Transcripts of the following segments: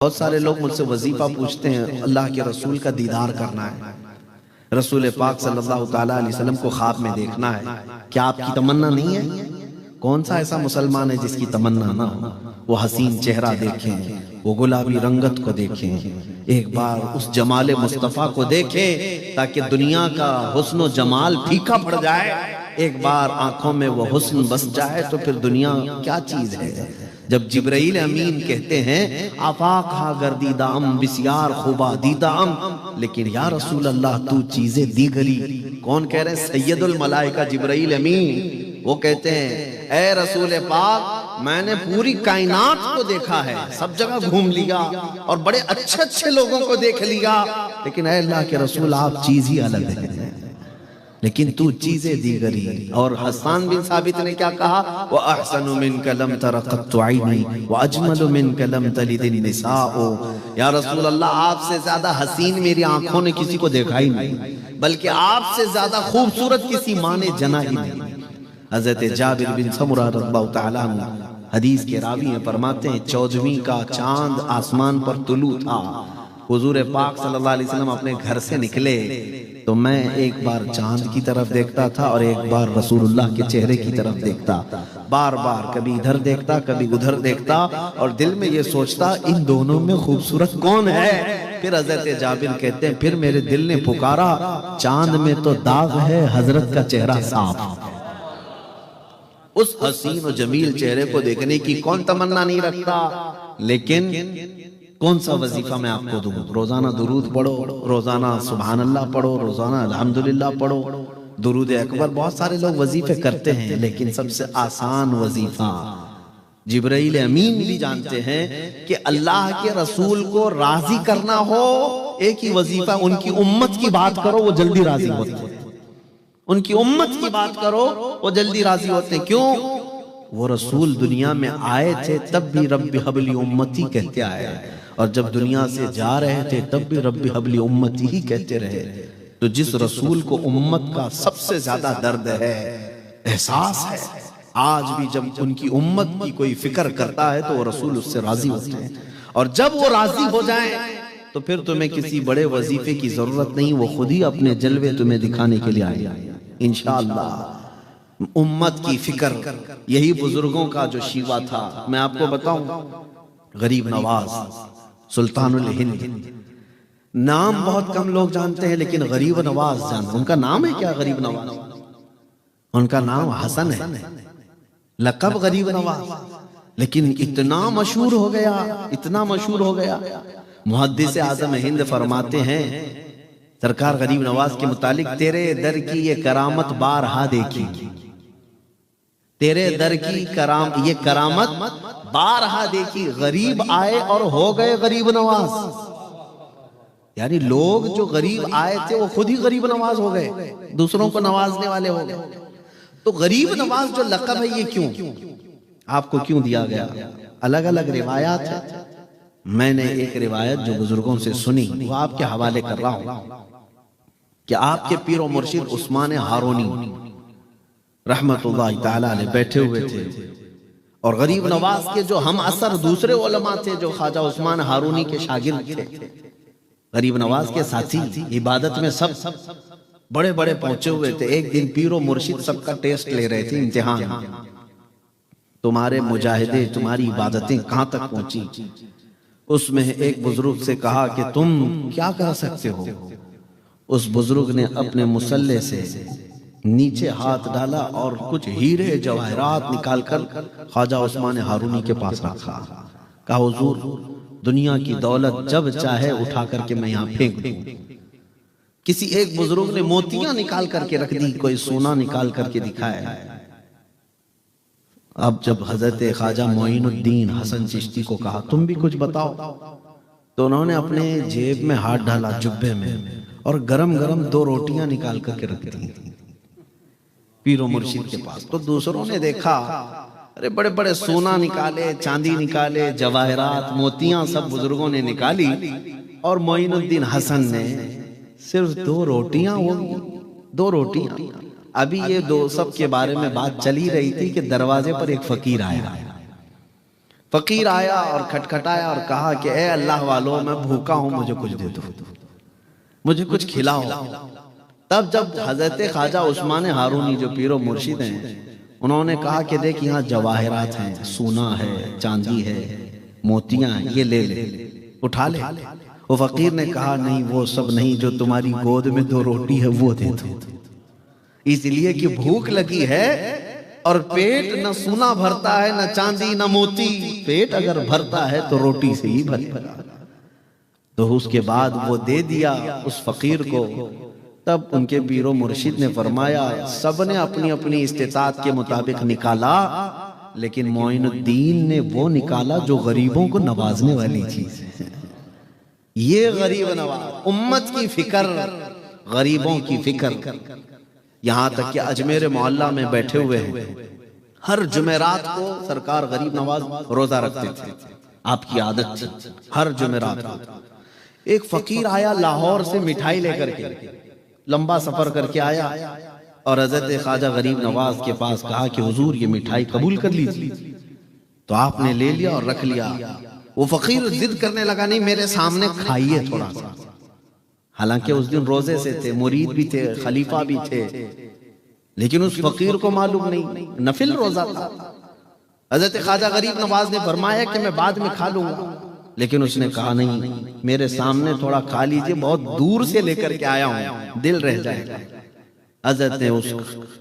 بہت سارے لوگ مجھ سے وظیفہ پوچھتے ہیں، اللہ کے رسول کا دیدار کرنا ہے، رسول پاک صلی اللہ تعالیٰ علیہ وسلم کو خواب میں دیکھنا ہے، کیا آپ کی تمنا نہیں ہے؟ کون سا ایسا مسلمان ہے جس کی تمنا نہ ہو؟ وہ حسین چہرہ دیکھیں، وہ گلابی رنگت کو دیکھیں، ایک بار اس جمال مصطفیٰ کو دیکھیں تاکہ دنیا کا حسن و جمال پھیکا پڑ جائے، ایک بار آنکھوں میں وہ حسن بس جائے تو پھر دنیا کیا چیز ہے؟ جب جبرائیل امین کہتے ہیں آفاق ہا گردیدام بسیار خوبا دیدام، لیکن یا رسول اللہ تو چیزیں دیگری، کون کہہ رہے ہیں؟ سید الملائکہ جبرائیل امین، وہ کہتے ہیں اے رسول پاک میں نے پوری کائنات کو دیکھا ہے، سب جگہ گھوم لیا اور بڑے اچھے اچھے لوگوں کو دیکھ لیا، لیکن اے اللہ کے رسول آپ چیز ہی الگ ہے، لیکن تو چیزیں دیگری۔ اور حسان بن ثابت نے کیا کہا؟ وَأَحْسَنُ مِنْكَ لَمْ تَرَ قَطُّ عَيْنِي وَأَجْمَلُ مِنْكَ لَمْ تَلِدِ النِّسَاءُ، یا رسول اللہ آپ سے زیادہ حسین میری آنکھوں نے کسی کو دیکھا ہی نہیں، بلکہ آپ سے زیادہ خوبصورت کسی ماں نے جنا ہی نہیں۔ حضرت جابر بن سمرہ رضی اللہ تعالیٰ عنہ حدیث کے راوی ہیں، فرماتے ہیں 14ویں کا چاند آسمان پر طلوع تھا، حضور پاک صلی اللہ علیہ وسلم اپنے گھر سے نکلے تو میں ایک بار چاند کی طرف دیکھتا تھا اور ایک بار رسول اللہ کے چہرے کی طرف دیکھتا، بار بار کبھی ادھر دیکھتا کبھی ادھر دیکھتا اور دل میں یہ سوچتا ان دونوں میں خوبصورت کون ہے؟ پھر حضرت جابر کہتے ہیں پھر میرے دل نے پکارا چاند میں تو داغ ہے، حضرت کا چہرہ صاف۔ اس حسین و جمیل چہرے کو دیکھنے کی کون تمنا نہیں رکھتا؟ لیکن کون سا وظیفہ میں آپ کو دوں؟ روزانہ درود پڑھو، روزانہ سبحان اللہ پڑھو، روزانہ الحمدللہ پڑھو، درود اکبر۔ بہت سارے لوگ وظیفے کرتے ہیں لیکن سب سے آسان وظیفہ جبرائیل امین بھی جانتے ہیں کہ اللہ کے رسول کو راضی کرنا ہو، ایک ہی وظیفہ، ان کی امت کی بات کرو وہ جلدی راضی ہوتے ہیں، ان کی امت کی بات کرو وہ جلدی راضی ہوتے ہیں۔ کیوں؟ وہ رسول دنیا میں آئے تھے تب بھی رب حبلی امتی کہتے آئے، اور جب دنیا سے جا رہے تھے تب بھی رب حبلی امتی ہی کہتے رہے۔ تو جس رسول کو امت کا سب سے زیادہ درد ہے، احساس ہے، آج بھی جب ان کی امت کی کوئی فکر کرتا ہے تو وہ رسول اس سے راضی ہوتے ہیں، اور جب وہ راضی ہو جائیں تو پھر تمہیں کسی بڑے وظیفے کی ضرورت نہیں، وہ خود ہی اپنے جلوے تمہیں دکھانے کے لیے آئے۔ انشاءاللہ امت کی فکر، یہی بزرگوں کا جو شیوا تھا۔ میں آپ کو بتاؤں، غریب نواز سلطان الہند، نام بہت کم لوگ جانتے ہیں لیکن غریب نواز جانتے ہیں۔ ان کا نام ہے کیا؟ غریب نواز۔ ان کا نام حسن ہے، لقب غریب نواز، لیکن اتنا مشہور ہو گیا، اتنا مشہور ہو گیا۔ محدث اعظم ہند فرماتے ہیں سرکار غریب نواز کے متعلق، تیرے در کی یہ کرامت بارہا دیکھی، تیرے در کی یہ کرامت بارہا دیکھی، غریب آئے اور ہو گئے غریب نواز۔ یعنی لوگ جو غریب آئے تھے وہ خود ہی غریب نواز ہو گئے، دوسروں کو نوازنے والے ہو گئے۔ تو غریب نواز جو لقب ہے یہ کیوں آپ کو کیوں دیا گیا؟ الگ الگ روایات ہیں، میں نے ایک روایت جو بزرگوں سے سنی وہ آپ کے حوالے کر رہا ہوں کہ آپ کے پیر و مرشد عثمان ہارونی رحمت اللہ تعالی علیہ بیٹھے ہوئے تھے، اور غریب نواز کے جو ہم اثر دوسرے علماء تھے جو خواجہ عثمان ہارونی کے شاگرد تھے، غریب نواز کے ساتھی، عبادت میں سب بڑے بڑے پہنچے ہوئے تھے۔ ایک دن پیر و مرشد سب کا ٹیسٹ لے رہے تھے، امتحان، تمہارے مجاہدے، تمہاری عبادتیں کہاں تک پہنچی؟ اس میں ایک بزرگ سے کہا کہ تم کیا کر سکتے ہو؟ اس بزرگ نے اپنے مسلح سے نیچے ہاتھ ڈالا اور کچھ ہیرے جواہرات نکال کر خواجہ عثمان ہارونی کے پاس رکھا، کہا حضور دنیا کی دولت جب چاہے اٹھا کر کے میں یہاں پھینک دوں۔ کسی ایک بزرگ نے موتیاں نکال کر کے رکھ دی، کوئی سونا نکال کر کے دکھایا۔ اب جب حضرت خواجہ معین الدین حسن چشتی کو کہا تم بھی کچھ بتاؤ، تو انہوں نے اپنے جیب میں ہاتھ ڈالا جبے میں اور گرم گرم 2 روٹیاں نکال کر کے رکھ دی پیر و مرشد کے پاس۔ تو دوسروں نے دیکھا، ارے بڑے بڑے سونا نکالے، چاندی نکالے، جواہرات، موتیاں سب بزرگوں نے نکالی، اور معین الدین حسن نے صرف 2 روٹیاں ہوگی، 2 روٹیاں۔ ابھی یہ 2 سب کے بارے میں بات چلی رہی تھی کہ دروازے پر ایک فقیر آیا، فقیر آیا اور کھٹکھٹایا اور کہا کہ اے اللہ والوں، میں بھوکا ہوں، مجھے کچھ دے دو، مجھے کچھ کھلاؤ۔ تب جب حضرت خواجہ عثمان ہارونی جو پیر و مرشد ہیں، انہوں نے کہا کہ دیکھ یہاں جواہرات ہیں، سونا ہے، چاندی ہے، موتیاں ہیں، یہ لے لے، اٹھا لے۔ وہ فقیر نے کہا نہیں، وہ سب نہیں، جو تمہاری گود میں 2 روٹی ہے وہ دے دو، اس لیے کہ بھوک لگی ہے اور پیٹ نہ سونا بھرتا ہے، نہ چاندی، نہ موتی، پیٹ اگر بھرتا ہے تو روٹی سے ہی بھرے گا۔ تو اس کے بعد وہ دے دیا اس فقیر کو۔ تب ان کے پیر و مرشد نے فرمایا سب نے اپنی اپنی استطاعت کے مطابق نکالا، لیکن معین الدین نے وہ نکالا جو غریبوں کو نوازنے والی چیز ہے۔ یہ غریب نواز، امت کی فکر، غریبوں کی فکر۔ یہاں تک کہ اجمیر معلیٰ میں بیٹھے ہوئے ہیں، ہر جمعرات کو سرکار غریب نواز روزہ رکھتے تھے، آپ کی عادت تھی ہر جمعرات کو۔ ایک فقیر آیا لاہور سے مٹھائی لے کر کے، لمبا سفر کر کے آیا اور حضرت خواجہ غریب نواز کے پاس کہا کہ حضور یہ مٹھائی قبول کر لیجیے۔ تو آپ نے لے لیا اور رکھ لیا۔ وہ فقیر ضد کرنے لگا نہیں میرے سامنے کھائیے تھوڑا سا، حالانکہ اس دن روزے سے تھے، مرید بھی تھے، خلیفہ بھی تھے، لیکن اس فقیر کو معلوم نہیں، نفل روزہ تھا۔ حضرت خواجہ غریب نواز نے فرمایا کہ میں بعد میں کھا لوں گا، لیکن اس نے کہا نہیں میرے سامنے تھوڑا کھا لیجئے، بہت دور سے لے کر کے آیا ہوں، دل رہ جائے گا۔ حضرت نے اس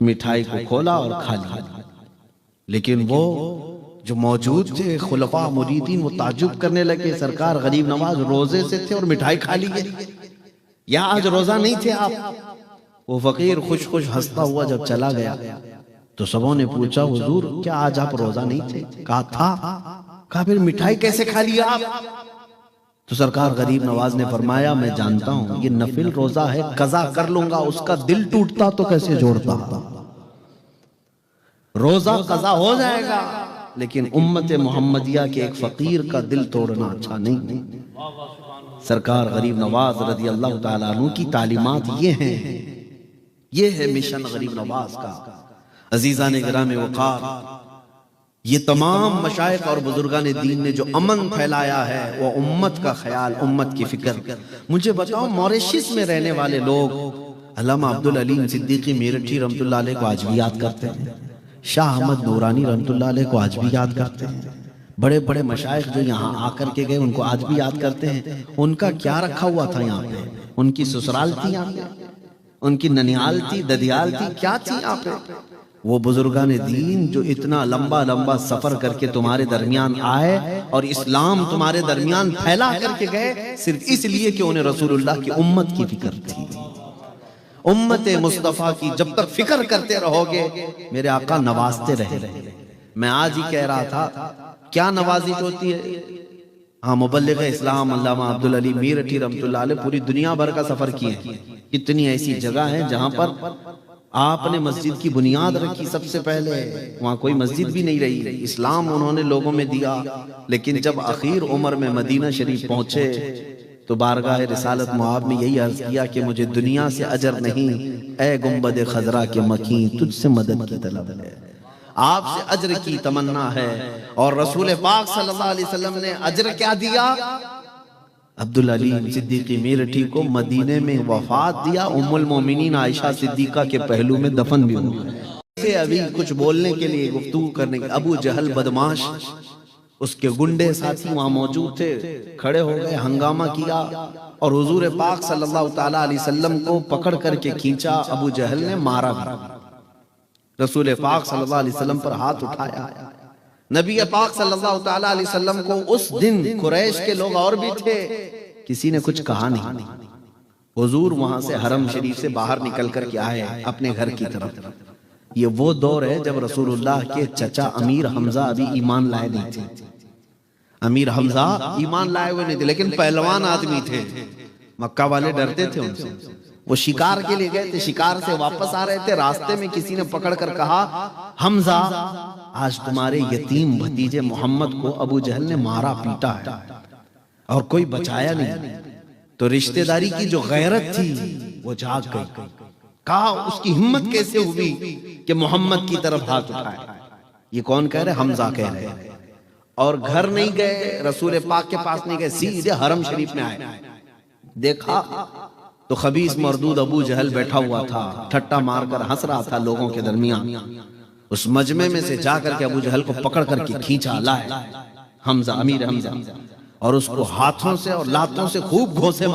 مٹھائی کو کھولا اور کھا لیا، لیکن وہ جو موجود تھے خلفاء مریدین وہ تعجب کرنے لگے، سرکار غریب نواز روزے سے تھے اور مٹھائی کھا لیے، یا آج روزہ نہیں تھے آپ؟ وہ فقیر خوش خوش ہنستا ہوا جب چلا گیا تو سبوں نے پوچھا حضور کیا آج آپ روزہ نہیں تھے؟ کہا تھا۔ کہا پھر مٹھائی کیسے کھا لیا آپ؟ تو سرکار غریب نواز نے فرمایا میں جانتا ہوں یہ نفل روزہ ہے، قضا کر لوں گا، اس کا دل ٹوٹتا تو کیسے جوڑتا؟ روزہ قضا ہو جائے گا، لیکن امت محمدیہ کے ایک فقیر کا دل توڑنا اچھا نہیں۔ سرکار غریب نواز رضی اللہ تعالیٰ عنہ کی تعلیمات یہ ہیں، یہ ہے مشن غریب نواز کا۔ عزیزان گرامی وقار، یہ تمام مشائخ اور بزرگان دین نے جو امن پھیلایا ہے وہ امت کا خیال، امت کی فکر۔ مجھے بتاؤ موریشس میں رہنے والے لوگ علامہ عبدالعلیم صدیقی میرٹھی رحمت اللہ علیہ کو آج بھی یاد کرتے ہیں، شاہ احمد نورانی رحمت اللہ علیہ کو آج بھی یاد کرتے ہیں، بڑے بڑے مشائخ جو یہاں آ کر کے گئے ان کو آج بھی یاد کرتے ہیں۔ ان کا کیا رکھا ہوا تھا یہاں پہ؟ ان کی سسرال تھی یہاں پہ، ان کی ننیال تھی، ددیال تھی، کیا تھی یہاں پہ؟ وہ بزرگان دین جو اتنا لمبا لمبا سفر کر کے تمہارے درمیان آئے اور اسلام تمہارے درمیان پھیلا کر کے گئے، صرف اس لیے کہ انہیں رسول اللہ کی امت کی فکر تھی، امت مصطفیٰ کی۔ جب تک فکر کرتے رہو گے میرے آقا نوازتے رہے۔ میں آج ہی کہہ رہا تھا کیا نوازش ہوتی ہے؟ ہاں مبلغ اسلام علامہ عبدالعلی میرٹھی رحمت اللہ علیہ پوری دنیا بھر کا سفر کیے ہیں، کتنی ایسی جگہ ہیں جہاں پر آپ نے مسجد کی بنیاد رکھی، سب سے پہلے وہاں کوئی مسجد بھی نہیں رہی، اسلام انہوں نے لوگوں میں دیا، لیکن جب اخیر عمر میں مدینہ شریف پہنچے تو بارگاہ رسالت معاب میں یہی عرض کیا کہ مجھے دنیا سے اجر نہیں، اے گنبد خضرا کے مکین تجھ سے مدد کی طلب ہے، آپ سے اجر کی تمنا ہے۔ اور رسول پاک صلی اللہ علیہ وسلم نے اجر کیا دیا؟ عبدالعلی صدیقی میرٹھی کو مدینے میں وفات دیا، ام المومنین عائشہ صدیقہ کے پہلو میں دفن بھی ہوئے۔ ابھی کچھ بولنے کے لیے، گفتگو کرنے کے، ابو جہل بدماش، اس کے گنڈے ساتھی وہاں موجود تھے، کھڑے ہو گئے، ہنگامہ کیا اور حضور پاک صلی اللہ تعالیٰ علیہ وسلم کو پکڑ کر کے کھینچا۔ ابو جہل نے مارا بھی، رسول پاک صلی اللہ علیہ وسلم پر ہاتھ اٹھایا۔ نبی پاک صلی اللہ تعالیٰ علیہ وسلم کو اس دن قریش کے لوگ اور بھی تھے، کسی نے کچھ کہا نہیں۔ حضور وہاں سے حرم شریف سے باہر نکل کر کے آئے اپنے گھر کی طرف۔ یہ وہ دور ہے جب رسول اللہ کے چچا امیر حمزہ ابھی ایمان لائے نہیں تھے۔ امیر حمزہ ایمان لائے ہوئے نہیں تھے، لیکن پہلوان آدمی تھے، مکہ والے ڈرتے تھے ان سے۔ وہ شکار کے لیے گئے تھے، شکار سے واپس آ رہے تھے، راستے میں کسی نے پکڑ کر کہا حمزہ آج تمہارے یتیم بھتیجے محمد کو ابو جہل نے مارا پیٹا ہے اور کوئی بچایا نہیں۔ تو رشتہ داری کی جو غیرت تھی وہ جاگ گئی، کہا اس کی ہمت کیسے ہوئی کہ محمد کی طرف ہاتھ اٹھائے؟ یہ کون کہہ رہے؟ حمزہ کہہ رہے۔ اور گھر نہیں گئے، رسول پاک کے پاس نہیں گئے، سیدھے حرم شریف میں آئے۔ دیکھا تو خبیث مردود ابو جہل بیٹھا ہوا تھا، ٹھٹا مار کر ہنس رہا تھا لوگوں کے درمیان۔ اس مجمع میں سے جا کر کے ابو جہل کو پکڑ کر کے کھینچا، لائے حمزہ، امیر حمزہ، اور اس کو ہاتھوں سے اور لاتوں سے خوب گھونسے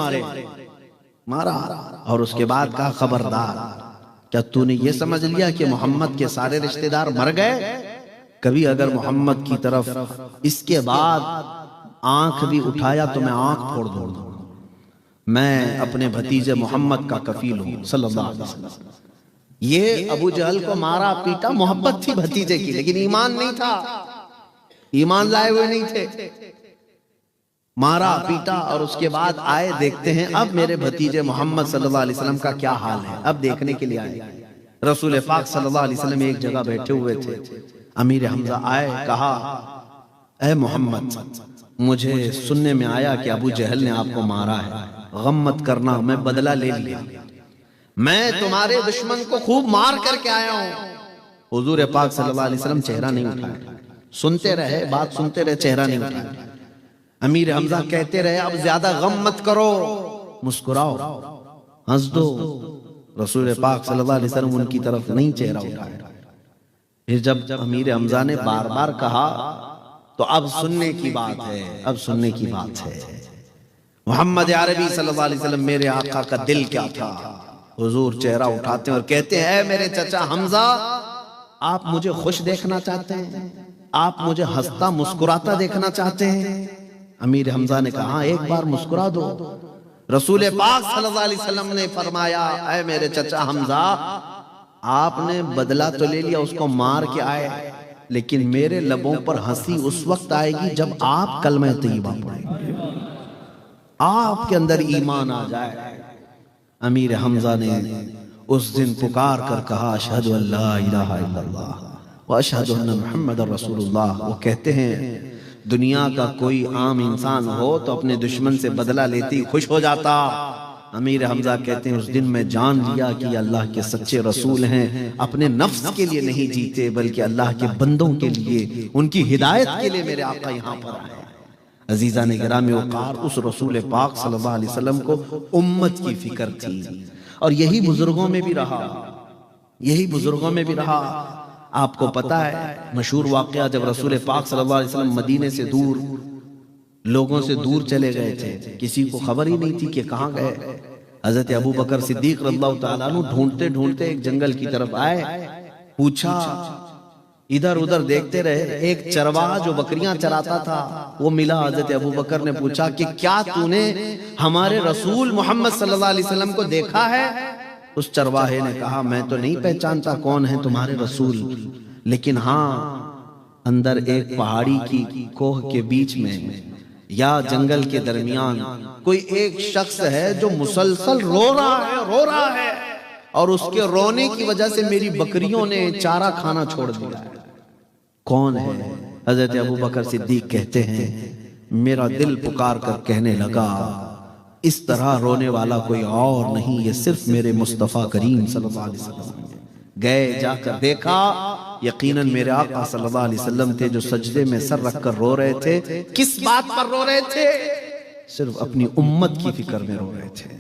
مارا، اور اس کے بعد کہا خبردار، کیا تو نے یہ سمجھ لیا کہ محمد کے سارے رشتہ دار مر گئے؟ کبھی اگر محمد کی طرف اس کے بعد آنکھ بھی اٹھایا تو میں آنکھ پھوڑ دوں گا۔ میں اپنے بھتیجے محمد کا کفیل ہوں صلی اللہ علیہ وسلم۔ یہ ابو جہل کو مارا پیٹا، محبت تھی بھتیجے کی، لیکن ایمان نہیں تھا، ایمان لائے ہوئے نہیں تھے۔ مارا پیٹا اور اس کے بعد آئے، دیکھتے ہیں اب میرے بھتیجے محمد صلی اللہ علیہ وسلم کا کیا حال ہے، اب دیکھنے کے لیے آئے۔ رسول پاک صلی اللہ علیہ وسلم ایک جگہ بیٹھے ہوئے تھے، امیر حمزہ آئے، کہا اے محمد، مجھے سننے میں آیا کہ ابو جہل نے آپ کو مارا ہے، غم مت کرنا، میں بدلہ لے لیا، میں تمہارے دشمن کو خوب مار کر کے آیا ہوں۔ حضور پاک صلی اللہ علیہ وسلم چہرہ نہیں اٹھایا، سنتے رہے، بات سنتے رہے، چہرہ نہیں اٹھایا۔ امیر حمزہ کہتے رہے اب زیادہ غم مت کرو، مسکراؤ، ہنس دو۔ رسول پاک صلی اللہ علیہ وسلم ان کی طرف نہیں چہرہ اٹھایا۔ پھر جب امیر حمزہ نے بار بار کہا تو اب سننے کی بات ہے، اب سننے کی بات ہے۔ محمد عربی صلی اللہ علیہ وسلم، میرے آقا کا دل کیا تھا؟ حضور چہرہ اٹھاتے ہیں اور کہتے ہیں اے میرے چچا حمزہ، آپ مجھے خوش دیکھنا چاہتے ہیں؟ آپ مجھے ہنستا مسکراتا دیکھنا چاہتے ہیں؟ امیر حمزہ نے کہا ایک بار مسکرا دو۔ رسول پاک صلی اللہ علیہ وسلم نے فرمایا اے میرے چچا حمزہ، آپ نے بدلہ تو لے لیا، اس کو مار کے آئے، لیکن میرے لبوں پر ہنسی اس وقت آئے گی جب آپ کلمہ طیبہ پڑھیں گے، آپ کے اندر ایمان آ جائے۔ امیر حمزہ نے اس دن پکار کر کہا اشہد ان لا الہ الا اللہ واشہد ان محمد رسول اللہ۔ وہ کہتے ہیں دنیا کا کوئی عام انسان ہو تو اپنے دشمن سے بدلہ لیتی خوش ہو جاتا۔ امیر حمزہ کہتے ہیں اس دن میں جان لیا کہ یہ اللہ کے سچے رسول ہیں، اپنے نفس کے لیے نہیں جیتے بلکہ اللہ کے بندوں کے لیے، ان کی ہدایت کے لیے میرے آقا یہاں پر آئے۔ عزیزان گرامی وقار، اس رسول پاک صلی اللہ علیہ وسلم کو امت کی فکر تھی، اور یہی بزرگوں میں بھی رہا، یہی بزرگوں میں بھی رہا۔ آپ کو پتا ہے مشہور واقعہ، جب رسول پاک صلی اللہ علیہ وسلم مدینے سے دور، لوگوں سے دور چلے گئے تھے، کسی کو خبر ہی نہیں تھی کہ کہاں گئے۔ حضرت ابو بکر صدیق رضی اللہ تعالیٰ عنہ ڈھونڈتے ڈھونڈتے ایک جنگل کی طرف آئے، پوچھا، ادھر ادھر دیکھتے رہے، ایک چرواہا جو بکریاں چراتا تھا وہ ملا۔ حضرت ابو بکر نے پوچھا کہ کیا تو نے ہمارے رسول محمد صلی اللہ علیہ وسلم کو دیکھا ہے؟ اس چرواہے نے کہا میں تو نہیں پہچانتا کون ہے تمہارے رسول، لیکن ہاں اندر ایک پہاڑی کی کوہ کے بیچ میں یا جنگل کے درمیان کوئی ایک شخص ہے جو مسلسل رو رہا ہے اور اس کے رونے کی وجہ سے میری بکریوں نے چارہ کھانا چھوڑ دیا ہے۔ کون ہے؟ حضرت ابو بکر صدیق کہتے ہیں میرا دل پکار کر کہنے لگا اس طرح رونے والا کوئی اور نہیں، یہ صرف میرے مصطفیٰ کریم صلی اللہ علیہ وسلم۔ گئے، جا کر دیکھا، یقیناً میرے آقا صلی اللہ علیہ وسلم تھے جو سجدے میں سر رکھ کر رو رہے تھے۔ کس بات پر رو رہے تھے؟ صرف اپنی امت کی فکر میں رو رہے تھے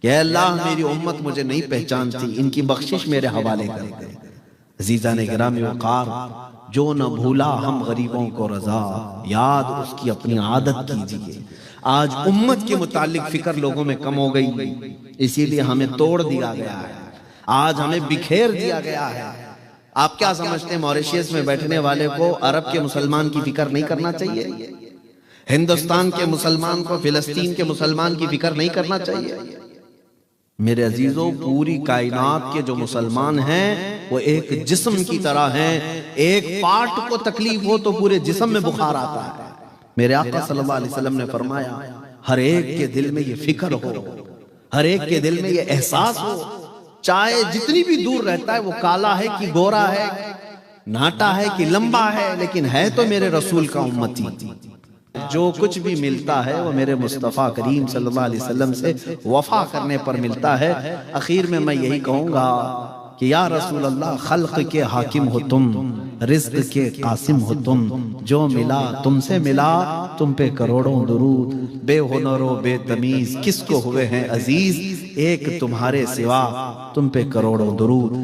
کہ اے اللہ میری امت مجھے نہیں پہچانتی، ان کی بخشش میرے حوالے کر دے۔ عزیزان گرامی وقار، جو نہ بھولا ہم غریبوں کو رضا، یاد اس کی اپنی عادت کیجئے۔ آج امت کے متعلق فکر لوگوں میں کم ہو گئی، اسی لیے ہمیں توڑ دیا گیا ہے، آج ہمیں بکھیر دیا گیا ہے۔ آپ کیا سمجھتے ہیں موریشیس میں بیٹھنے والے کو عرب کے مسلمان کی فکر نہیں کرنا چاہیے؟ ہندوستان کے مسلمان کو فلسطین کے مسلمان کی فکر نہیں کرنا چاہیے؟ میرے عزیزوں، پوری کائنات کے جو مسلمان ہیں وہ ایک جسم کی طرح ہیں، ایک پارٹ کو تکلیف ہو تو پورے جسم میں بخار آتا ہے۔ میرے آقا صلی اللہ علیہ وسلم نے فرمایا ہر ایک کے دل میں یہ فکر ہو، ہر ایک کے دل میں یہ احساس ہو، چاہے جتنی بھی دور رہتا ہے وہ کالا ہے کہ گورا ہے، ناٹا ہے کہ لمبا ہے، لیکن ہے تو میرے رسول کا امتی۔ جو کچھ بھی ملتا ہے وہ میرے مصطفیٰ کریم صلی اللہ علیہ وسلم سے وفا کرنے پر ملتا ہے۔ اخیر میں یہی کہوں گا کہ یا رسول اللہ خلق کے حاکم ہو تم، رزق کے قاسم ہو تم، جو ملا تم سے ملا، تم پہ کروڑوں درود، بے ہنر و بے تمیز کس کو ہوئے ہیں عزیز، ایک تمہارے سوا تم پہ کروڑوں درود۔